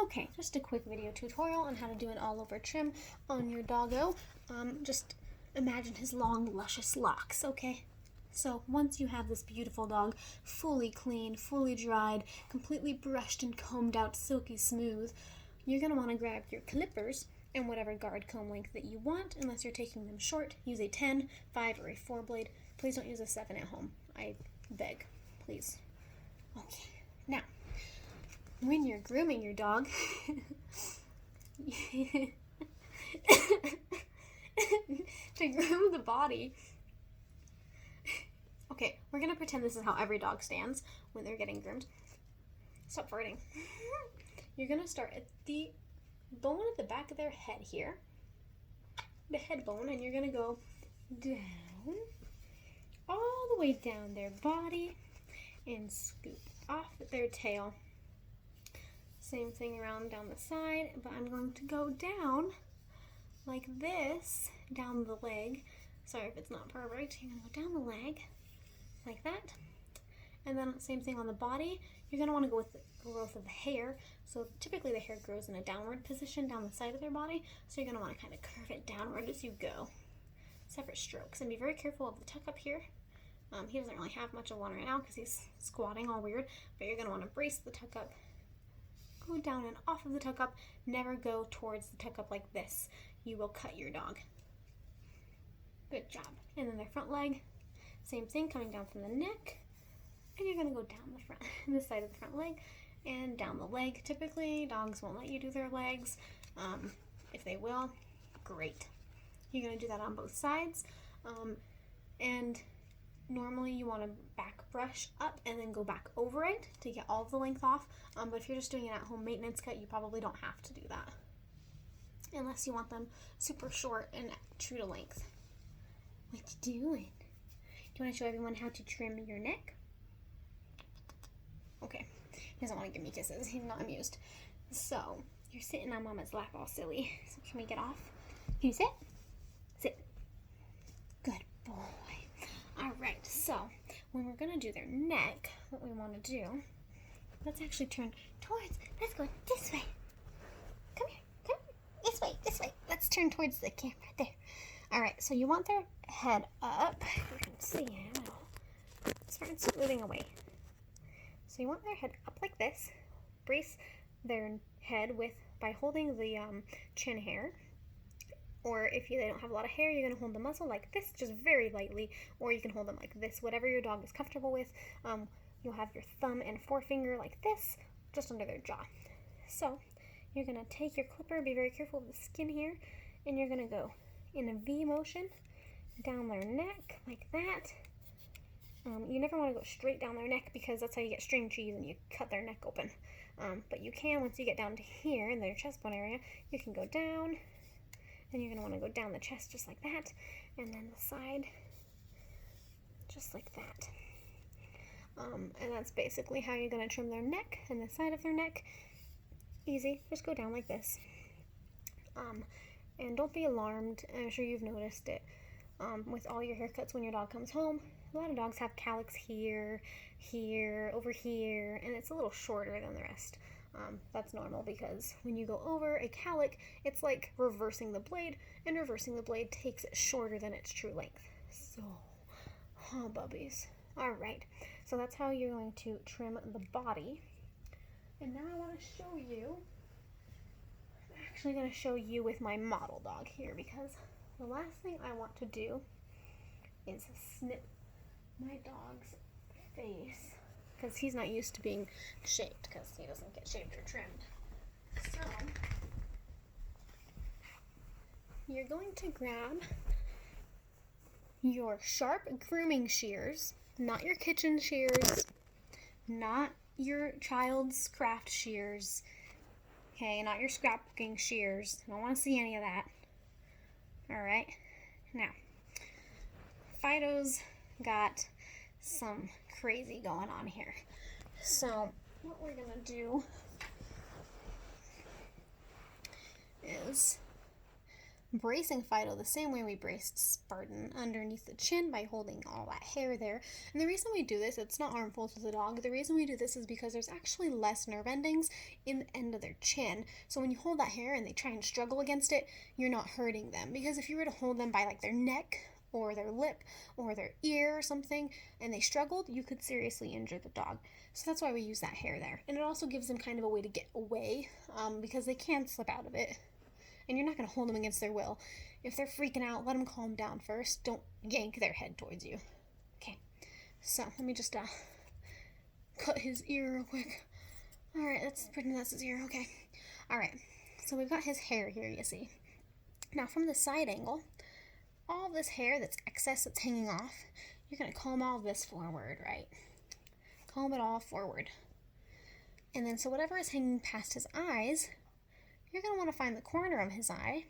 Okay, just a quick video tutorial on how to do an all-over trim on your doggo. Just imagine his long, luscious locks, okay? So once you have this beautiful dog fully clean, fully dried, completely brushed and combed out, silky smooth, you're going to want to grab your clippers and whatever guard comb length that you want. Unless you're taking them short, use a 10, 5, or a 4 blade. Please don't use a 7 at home. I beg, please. Okay, now, when you're grooming your dog, to groom the body, okay, we're going to pretend this is how every dog stands when they're getting groomed. Stop farting. You're going to start at the bone at the back of their head here, the head bone, and you're going to go down, all the way down their body, and scoop off their tail. Same thing around down the side, but I'm going to go down like this, down the leg. Sorry if it's not perfect. You're going to go down the leg like that. And then same thing on the body. You're going to want to go with the growth of the hair. So typically the hair grows in a downward position down the side of their body. So you're going to want to kind of curve it downward as you go. Separate strokes. And be very careful of the tuck up here. He doesn't really have much of one right now because he's squatting all weird. But you're going to want to brace the tuck up. Go down and off of the tuck up. Never go towards the tuck up like this. You will cut your dog. Good job. And then their front leg. Same thing, coming down from the neck. And you're going to go down the front, this side of the front leg, and down the leg. Typically, dogs won't let you do their legs. If they will, great. You're going to do that on both sides. And normally you want to back brush up and then go back over it to get all of the length off. But if you're just doing an at-home maintenance cut, you probably don't have to do that. Unless you want them super short and true to length. What you doing? Do you want to show everyone how to trim your neck? Okay, he doesn't want to give me kisses. He's not amused. So, you're sitting on Mama's lap all silly. So can we get off? Can you sit? Sit. Good boy. Alright, so when we're going to do their neck, what we want to do, let's actually turn towards, let's go this way. Come here, come here. This way. Let's turn towards the camera. There. Alright, so you want their head up. You can see it. Start moving away. So you want their head up like this. Brace their head by holding the chin hair. Or if they don't have a lot of hair, you're going to hold the muzzle like this, just very lightly. Or you can hold them like this, whatever your dog is comfortable with. You'll have your thumb and forefinger like this, just under their jaw. So you're going to take your clipper, be very careful of the skin here, and you're going to go in a V motion down their neck like that. You never want to go straight down their neck because that's how you get string cheese and you cut their neck open. But you can, once you get down to here in their chest bone area, you can go down, and you're going to want to go down the chest just like that, and then the side just like that. And that's basically how you're going to trim their neck and the side of their neck. Easy, just go down like this. And don't be alarmed, I'm sure you've noticed it with all your haircuts when your dog comes home. A lot of dogs have cowlicks here, over here, and it's a little shorter than the rest. That's normal because when you go over a cowlick, it's like reversing the blade, and reversing the blade takes it shorter than its true length. So, bubbies. Alright, so that's how you're going to trim the body. And now I want to show you, I'm actually going to show you with my model dog here because the last thing I want to do is snip my dog's face because he's not used to being shaved because he doesn't get shaved or trimmed. So you're going to grab your sharp grooming shears, not your kitchen shears, not your child's craft shears, okay, not your scrapbooking shears. I don't want to see any of that. Alright, now Fido's got some crazy going on here. So what we're gonna do is bracing Fido the same way we braced Spartan, underneath the chin by holding all that hair there. And the reason we do this, it's not harmful to the dog. The reason we do this is because there's actually less nerve endings in the end of their chin. So when you hold that hair and they try and struggle against it, you're not hurting them. Because if you were to hold them by like their neck or their lip or their ear or something and they struggled, you could seriously injure the dog. So that's why we use that hair there. And it also gives them kind of a way to get away, because they can slip out of it. And you're not going to hold them against their will. If they're freaking out, let them calm down first. Don't yank their head towards you. Okay, so let me just cut his ear real quick. Alright, let's pretend that's his ear. Okay. Alright, so we've got his hair here, you see. Now from the side angle, all this hair that's excess that's hanging off, you're going to comb all this forward, right? Comb it all forward. And then so whatever is hanging past his eyes, you're going to want to find the corner of his eye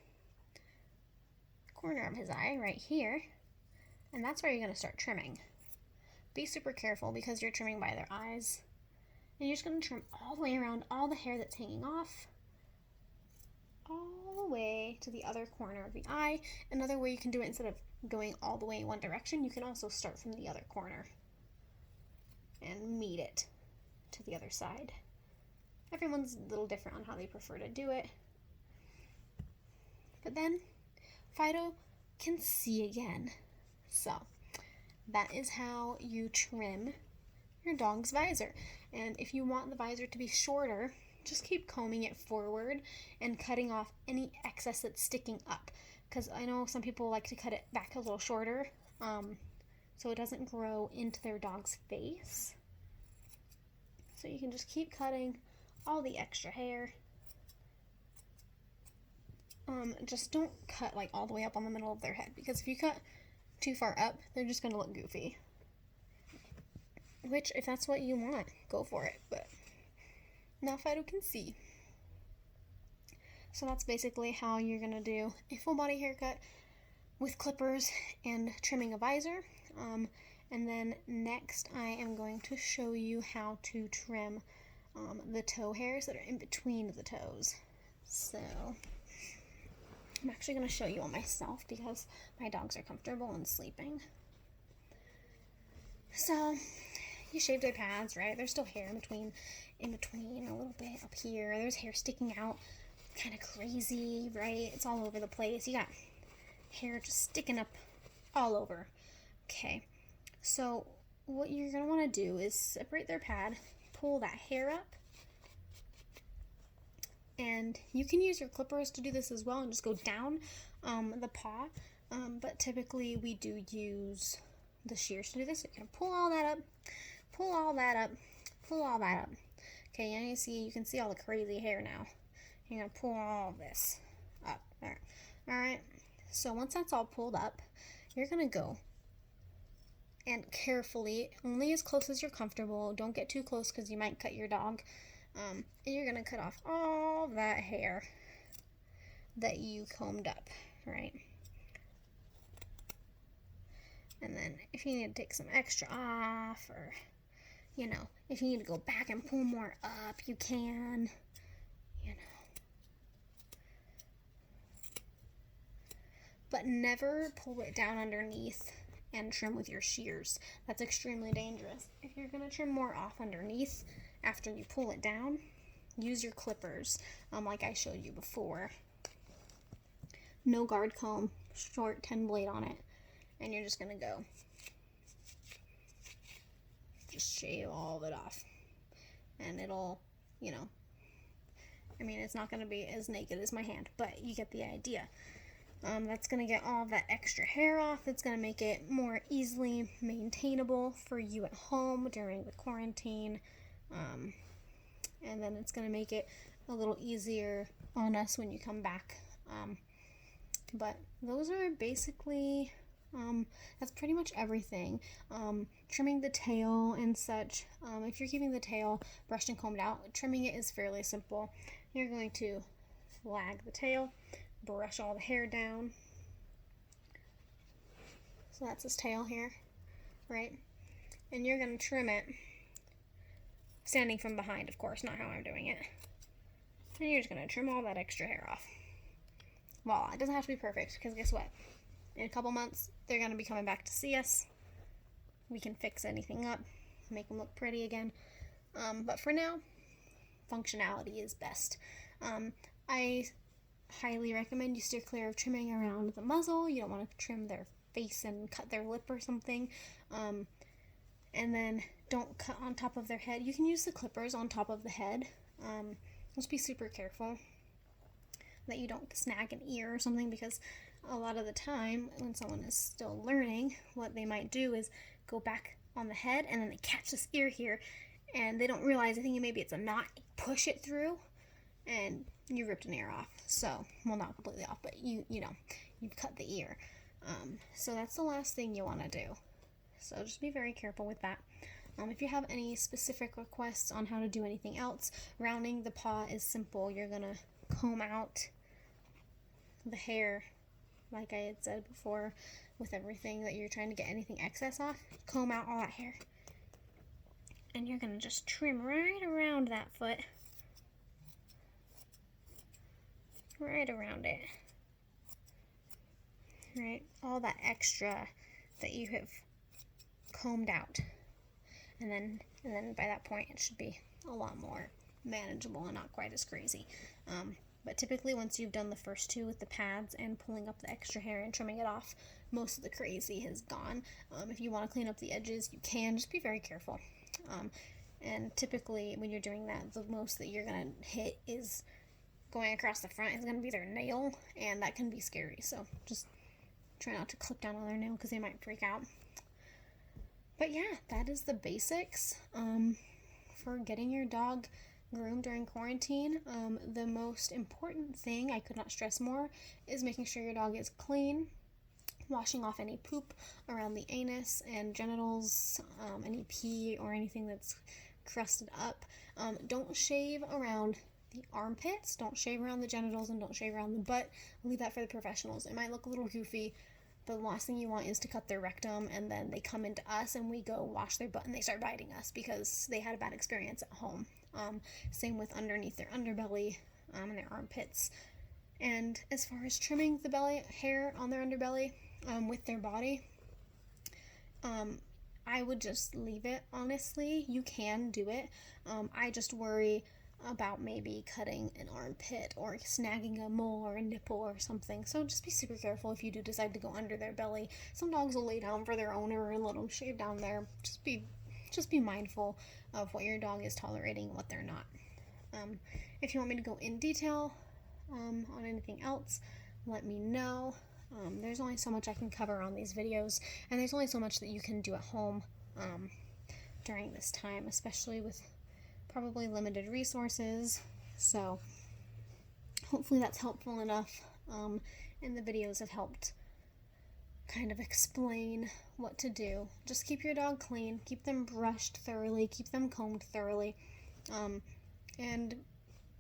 right here, and that's where you're going to start trimming. Be super careful because you're trimming by their eyes, and you're just going to trim all the way around all the hair that's hanging off, all the way to the other corner of the eye. Another way you can do it, instead of going all the way in one direction, you can also start from the other corner and meet it to the other side. Everyone's a little different on how they prefer to do it. But then Fido can see again. So that is how you trim your dog's visor. And if you want the visor to be shorter, just keep combing it forward and cutting off any excess that's sticking up. Because I know some people like to cut it back a little shorter, so it doesn't grow into their dog's face. So you can just keep cutting all the extra hair. Just don't cut like all the way up on the middle of their head, because if you cut too far up, they're just going to look goofy. Which, if that's what you want, go for it. But now Fido can see. So that's basically how you're going to do a full body haircut with clippers and trimming a visor. And then next I am going to show you how to trim the toe hairs that are in between the toes. So I'm actually going to show you on myself because my dogs are comfortable and sleeping. So you shaved their pads, right? There's still hair in between a little bit up here. There's hair sticking out, kind of crazy, right? It's all over the place. You got hair just sticking up all over. Okay, so what you're going to want to do is separate their pad, pull that hair up, and you can use your clippers to do this as well and just go down the paw, but typically we do use the shears to do this. So you're going to pull all that up, pull all that up, pull all that up. Okay, and you can see all the crazy hair now. You're going to pull all this up there. Alright, so once that's all pulled up, you're going to go and carefully, only as close as you're comfortable, don't get too close because you might cut your dog, and you're going to cut off all that hair that you combed up, right? And then if you need to take some extra off, or, you know, if you need to go back and pull more up, you can, you know. But never pull it down underneath and trim with your shears. That's extremely dangerous. If you're going to trim more off underneath after you pull it down, use your clippers, like I showed you before. No guard comb, short 10 blade on it, and you're just going to go just shave all of it off. And it'll, you know, I mean, it's not going to be as naked as my hand, but you get the idea. That's going to get all that extra hair off. It's going to make it more easily maintainable for you at home during the quarantine. And then it's going to make it a little easier on us when you come back. But those are basically, that's pretty much everything. Trimming the tail and such. If you're keeping the tail brushed and combed out, trimming it is fairly simple. You're going to flag the tail, brush all the hair down. So that's his tail here, right? And you're going to trim it standing from behind, of course, not how I'm doing it. And you're just going to trim all that extra hair off. voila. It doesn't have to be perfect, because guess what? In a couple months, they're going to be coming back to see us. We can fix anything up, make them look pretty again. But for now, functionality is best. I highly recommend you steer clear of trimming around the muzzle. You don't want to trim their face and cut their lip or something. And then don't cut on top of their head. You can use the clippers on top of the head. Just be super careful that you don't snag an ear or something, because a lot of the time when someone is still learning, what they might do is go back on the head and then they catch this ear here and they don't realize, I think maybe it's a knot, push it through and you ripped an ear off. So, well, not completely off, but you've cut the ear. So that's the last thing you want to do. So just be very careful with that. If you have any specific requests on how to do anything else, rounding the paw is simple. You're going to comb out the hair, like I had said before, with everything that you're trying to get anything excess off. Comb out all that hair. And you're going to just trim right around that foot. Right around it. Right? All that extra that you have combed out. And then by that point it should be a lot more manageable and not quite as crazy. But typically once you've done the first two with the pads and pulling up the extra hair and trimming it off, most of the crazy has gone. If you want to clean up the edges, you can. Just be very careful. And typically when you're doing that, the most that you're going to hit is going across the front is going to be their nail, and that can be scary. So just try not to clip down on their nail because they might freak out. But yeah, that is the basics for getting your dog groomed during quarantine. The most important thing, I could not stress more, is making sure your dog is clean, washing off any poop around the anus and genitals, any pee or anything that's crusted up. Don't shave around the armpits, don't shave around the genitals, and don't shave around the butt. Leave that for the professionals. It might look a little goofy, but the last thing you want is to cut their rectum and then they come into us and we go wash their butt and they start biting us because they had a bad experience at home. Same with underneath their underbelly and their armpits. And as far as trimming the belly hair on their underbelly with their body, I would just leave it, honestly. You can do it. I just worry about maybe cutting an armpit or snagging a mole or a nipple or something. So just be super careful if you do decide to go under their belly. Some dogs will lay down for their owner and let them shave down there. Just be mindful of what your dog is tolerating and what they're not. If you want me to go in detail on anything else, let me know. There's only so much I can cover on these videos, and there's only so much that you can do at home during this time, especially with probably limited resources. So hopefully that's helpful enough, and the videos have helped kind of explain what to do. Just keep your dog clean, keep them brushed thoroughly, keep them combed thoroughly, and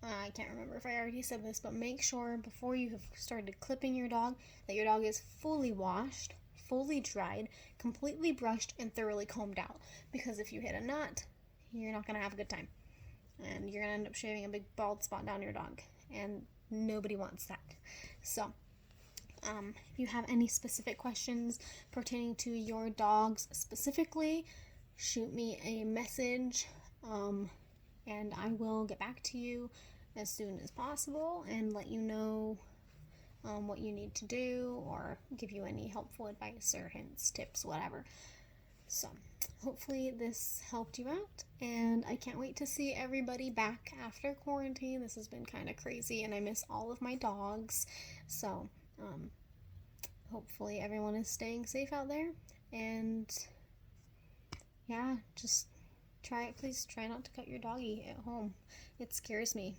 I can't remember if I already said this, but make sure before you have started clipping your dog that your dog is fully washed, fully dried, completely brushed, and thoroughly combed out, because if you hit a knot, you're not going to have a good time. And you're going to end up shaving a big bald spot down your dog. And nobody wants that. So, if you have any specific questions pertaining to your dogs specifically, shoot me a message. And I will get back to you as soon as possible and let you know what you need to do or give you any helpful advice or hints, tips, whatever. So, hopefully this helped you out, and I can't wait to see everybody back after quarantine. This has been kind of crazy, and I miss all of my dogs. So, hopefully everyone is staying safe out there, and yeah, just please try not to cut your doggy at home. It scares me.